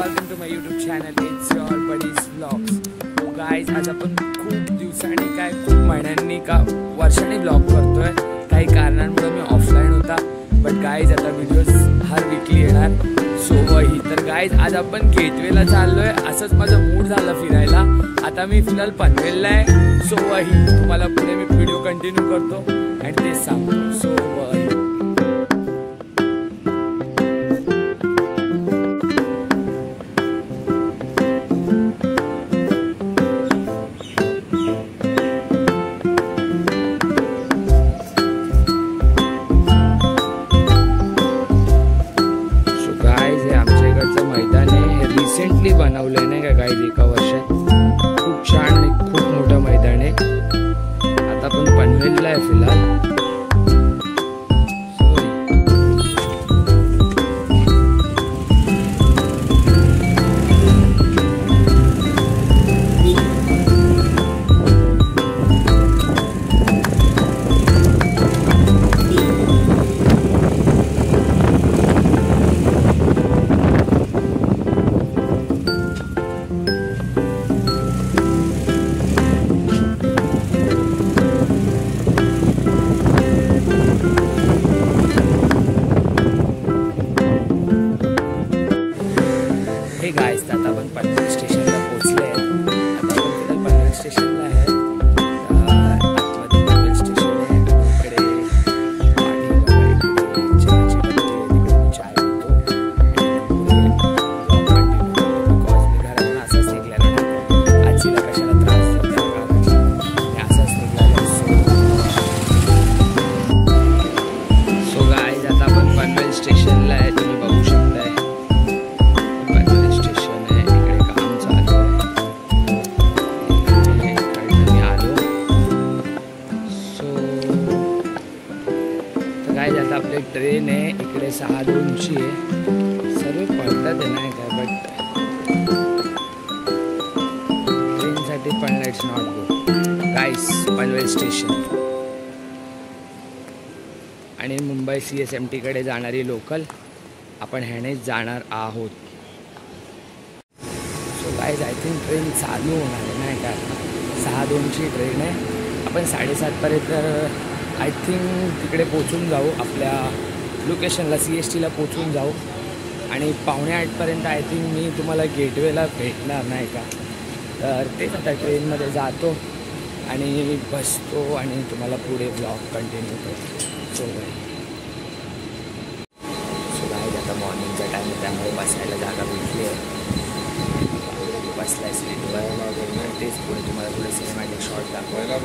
welcome to my YouTube channel. It's your buddy's vlogs. तो guys आज आपण खूप दिवसांनी काय खूप महिन्यांनी का वर्षांनी ब्लॉग करतोय. काही कारणांमुळे मी ऑफलाईन होता, बट गाइज आता व्हिडिओज हर वीकली येणार. सो वही तर गाइज आज आपण गेटवेला चाललोय. असंच माझं मूड झालं फिरायला. आता मी फिलहाल पनवेलला आहे. सो वही तुम्हाला पुढे मी व्हिडिओ कंटिन्यू करतो आणि तेच सांगतो. सो वही रिसेंटली बनवलंय नाही का गाइज, एका वर्षात. खूप छान आणि खूप मोठं मैदान आहे. आता आपण पनवेलला आहे फिलहाल. गाइस आता आपण पनवेल स्टेशनला पोहोचले आहे. आता आपण पनवेल स्टेशनला आहे. आतमध्ये पनवेल स्टेशन आहे. इकडे चहाची बघतो, चाय पितो. बिकॉज मी घरातून असंच निघलेला नाही. आजीला कशाला त्रास देतो मी असंच निघालो. सो गाइस आता आपण पनवेल स्टेशनला आहे. तुम्ही बघू शकताय आता आपली ट्रेन आहे. इकडे 6:02ची आहे. सर्व पळतात आहे नाही काय, बट ट्रेनसाठी पण let's not go guys. Panvel station आणि मुंबई CSMT कडे जाणारी लोकल आपण ह्यानेच जाणार आहोत. So guys I think train चालू होणार आहे नाही का. 6:02ची ट्रेन आहे. आपण 7:30पर्यंत आय थिंक तिकडे पोचून जाऊ. आपल्या लोकेशनला CSTला पोचून जाऊ आणि 7:45पर्यंत आय थिंक मी तुम्हाला गेटवेला भेटणार नाही का. तर तेच आता ट्रेनमध्ये जातो आणि बसतो आणि तुम्हाला पुढे ब्लॉग कंटिन्यू करतो. सो गाइस आता मॉर्निंगचा टाईम आहे, त्यामुळे बसायला जागा भेटली आहे. बसला आहे सीटवर. तेच पुढे तुम्हाला थोडे सिनेमॅटिक शॉट दाखवायला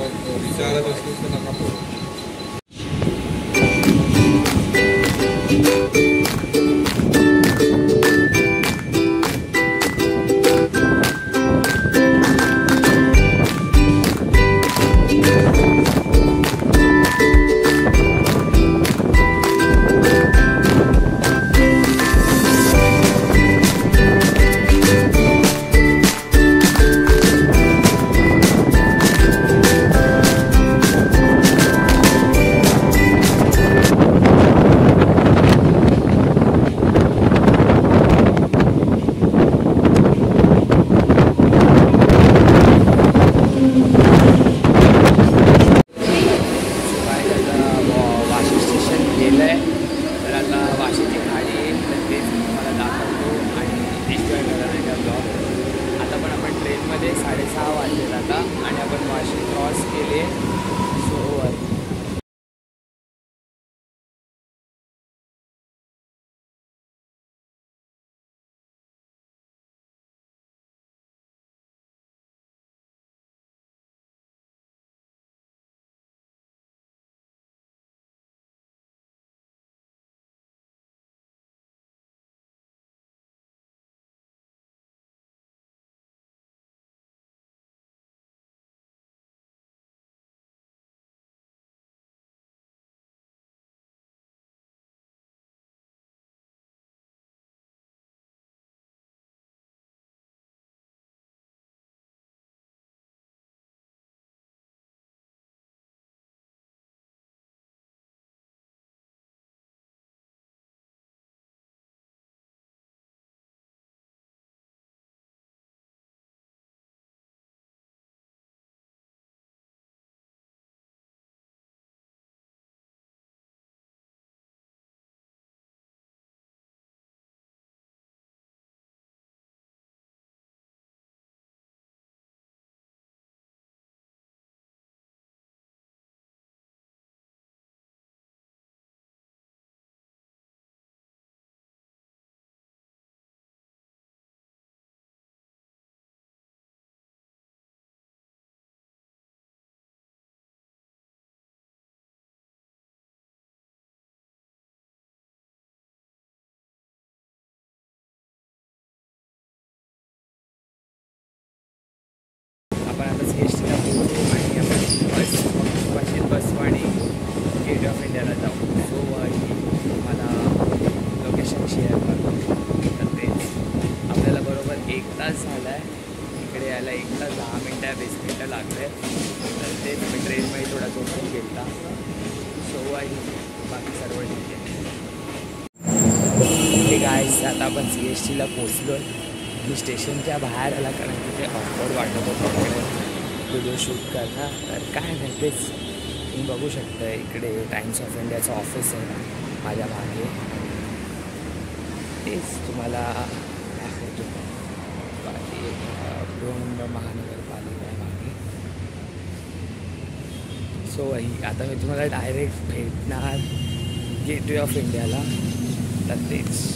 गाईस आता आपण CSTला पोचलो आहे. मी स्टेशनच्या बाहेर आला कारण तिथे ऑफवर्ड वाटत होतं इकडे व्हिडिओ शूट करणं. तर काय नाही तेच तुम्ही बघू शकता इकडे टाइम्स ऑफ इंडियाचं ऑफिस आहे माझ्या मागे. तेच तुम्हाला दाखवतो. बाकी बृहन्मुंबई महानगरपालिका आहे मागे. सो आता मी तुम्हाला डायरेक्ट भेटणार गेटवे ऑफ इंडियाला. तर तेच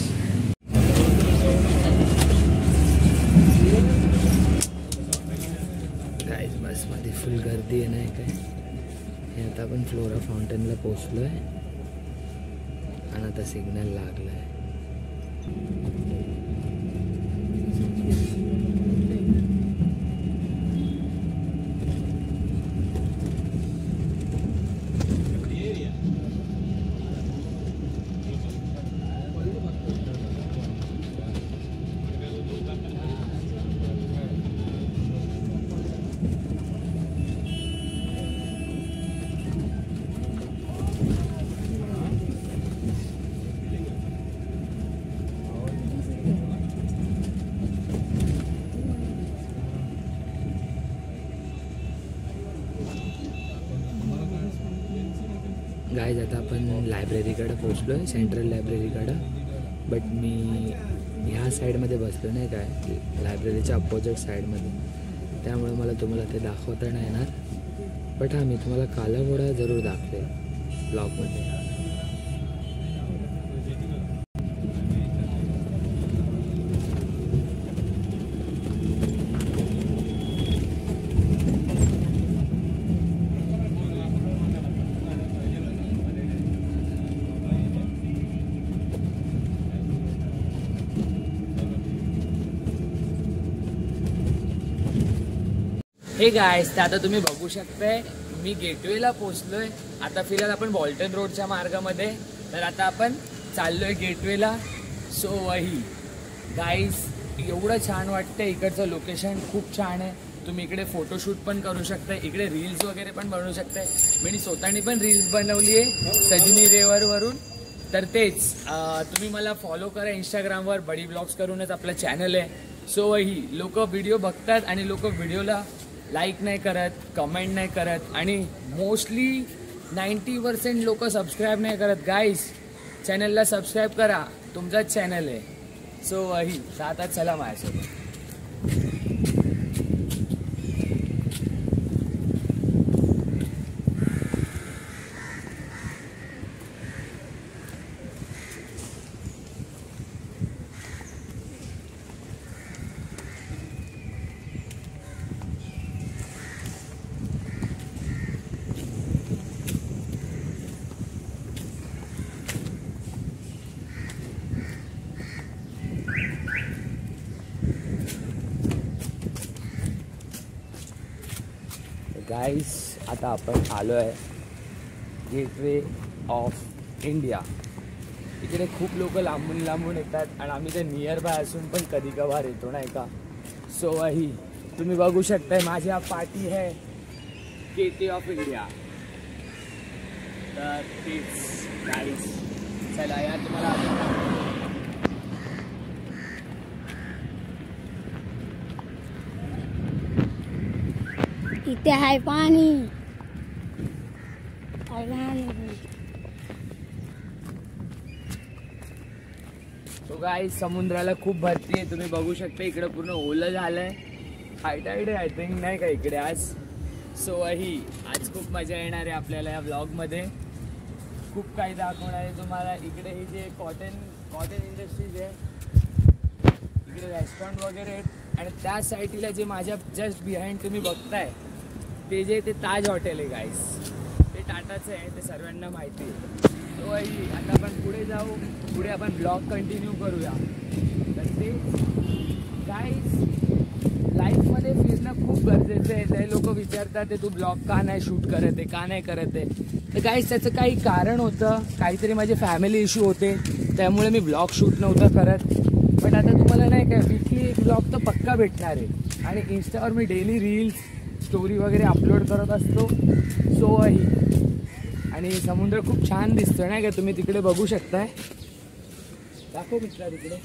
गाईज बसमध्ये फुल गर्दी आहे नाही काय. हे आता आपण फ्लोरा फाउंटेनला पोचलो आहे आणि आता सिग्नल लागला आहे. गाईज आता आपण लायब्ररीकडे पोचलो आहे, सेंट्रल लायब्ररीकडं. बट मी ह्या साईडमध्ये बसलो नाही काय, लायब्ररीच्या अपोजिट साईडमध्ये. त्यामुळे मला तुम्हाला ते दाखवता नाही येणार. बट हां मी तुम्हाला काला घोडा जरूर दाखवेल ब्लॉगमध्ये. हे गाईस तर आता तुम्ही बघू शकताय मी गेटवेला पोचलोय. आता फिरत आपण बॉल्टन रोडच्या मार्गामध्ये. तर आता आपण चाललोय गेटवेला. सो वही गाईस एवढं छान वाटतं. इकडचं लोकेशन खूप छान आहे. तुम्ही इकडे फोटोशूट पण करू शकताय, इकडे रील्स वगैरे पण बनवू शकताय. मी स्वतःनी पण रील्स बनवली आहे सजनी रेवरवरून. तर तेच तुम्ही मला फॉलो करा इंस्टाग्रामवर. बडी ब्लॉग्स करूनच आपलं चॅनल आहे. सो वही लोक व्हिडिओ बघतात आणि लोक व्हिडिओला लाईक नाही करत, कमेंट नाही करत आणि मोस्टली 90% लोक सबस्क्राईब नाही करत. गाईस चॅनलला सबस्क्राईब करा, तुमचाच चॅनल आहे. सो वही आता चला माझ्यासोबत. गाईस आता आपण आलो आहे गेटवे ऑफ इंडिया. इकडे खूप लोक लांबून लांबून येतात आणि आम्ही ते नियर बाय असून पण कधी कभार येतो नाही का. सो वही तुम्ही बघू शकताय माझ्या पाठी आहे गेटवे ऑफ इंडिया. तर तेच गाईस चला या तुम्हाला इथे आहे पाणी. तो गाईस समुद्राला खूप भरती आहे. तुम्ही बघू शकता इकडे पूर्ण ओलं झालंय. हाय टाईड आहे आय थिंक नाही का इकडे आज. सो वही आज खूप मजा येणार आहे आपल्याला या ब्लॉगमध्ये. खूप काही दाखवणार आहे तुम्हाला. इकडे हे जे कॉटन इंडस्ट्रीज आहे, इकडे रेस्टॉरंट वगैरे आहेत आणि त्या साईडला जे माझ्या जस्ट बिहाइंड तुम्ही बघताय ते जे ते ताज हॉटेल आहे गाईस. ते टाटाचं आहे, ते सर्वांना माहिती आहे. तो आता आपण पुढे जाऊ, पुढे आपण ब्लॉग कंटिन्यू करूया. तर ते गाईस लाईफमध्ये फिरणं खूप गरजेचं आहे. ते लोक विचारतात ते तू ब्लॉग का नाही शूट करत आहे, का नाही करत आहे. तर गाईस त्याचं काही कारण होतं, काहीतरी माझे फॅमिली इश्यू होते त्यामुळे मी ब्लॉग शूट नव्हतं करत. बट आता तुम्हाला नाही काय वीकली एक ब्लॉग तर पक्का भेटणार आहे. आणि इंस्टावर मी डेली रील्स स्टोरी वगैरे अपलोड करत असतो. सो वही आणि समुद्र खूप छान दिसतो नाही का, तुम्ही तिकडे बघू शकताय. दाखव मित्रा तिकडे.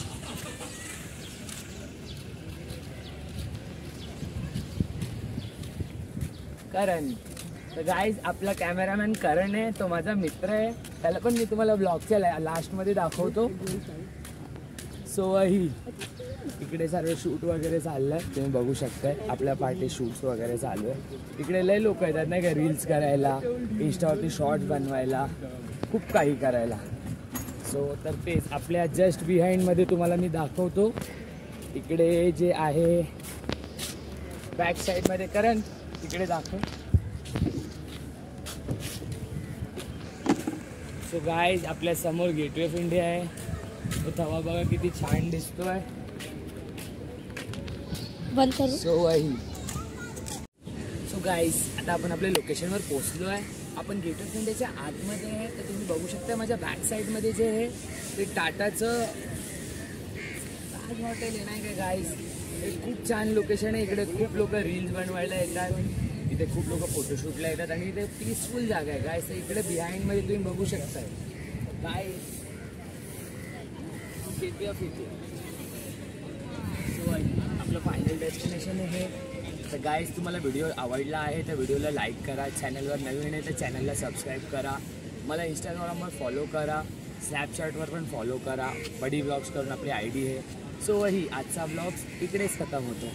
करण. तर गाईज आपला कॅमेरामॅन करण आहे, तो माझा मित्र आहे. त्याला पण मी तुम्हाला ब्लॉगच्या लास्टमध्ये दाखवतो. सो ही इकडे सर्व शूट वगैरे चाललंय, तुम्ही बघू शकताय. आपल्या पार्टी शूट्स वगैरे चालू आहे. इकडे लय लोक येतात नाही का, रील्स करायला, इंस्टावरती शॉर्ट्स बनवायला, खूप काही करायला. सो तर तेच आपल्या जस्ट बिहाइंडमध्ये तुम्हाला मी दाखवतो. इकडे जे आहे बॅक साईडमध्ये करण, तिकडे दाखव. सो गाईज आपल्या समोर गेटवे ऑफ इंडिया आहे. तो थवा बघा किती छान दिसतोय. बंद करू. सो गाईज आता आपण आपल्या लोकेशनवर पोहोचलो आहे. आपण गेट ऑफ इंडियाच्या आतमध्ये आहे. तर तुम्ही बघू शकता माझ्या बॅक साईडमध्ये जे आहे ते टाटाचं ताज हॉटेल आहे नाही का गाईज. हे खूप छान लोकेशन आहे. इकडे खूप लोक रील्स बनवायला येतात, इथे खूप लोक फोटोशूटला येतात आणि इथे पीसफुल जागा आहे गाईज. तर इकडे बिहाइंडमध्ये तुम्ही बघू शकताय काय गेटवे ऑफ इंडिया. सो आपलं फायनल डेस्टिनेशन आहे हे. तर गाईज तुम्हाला व्हिडिओ आवडला आहे तर व्हिडिओला लाईक करा. चॅनलवर नवीन आहे तर चॅनलला सबस्क्राईब करा. मला इंस्टाग्रामवर फॉलो करा, स्नॅपचॅटवर पण फॉलो करा. बडी ब्लॉग्स करून आपली ID आहे. सो ही आजचा ब्लॉग्स इकडेच खतम होतो.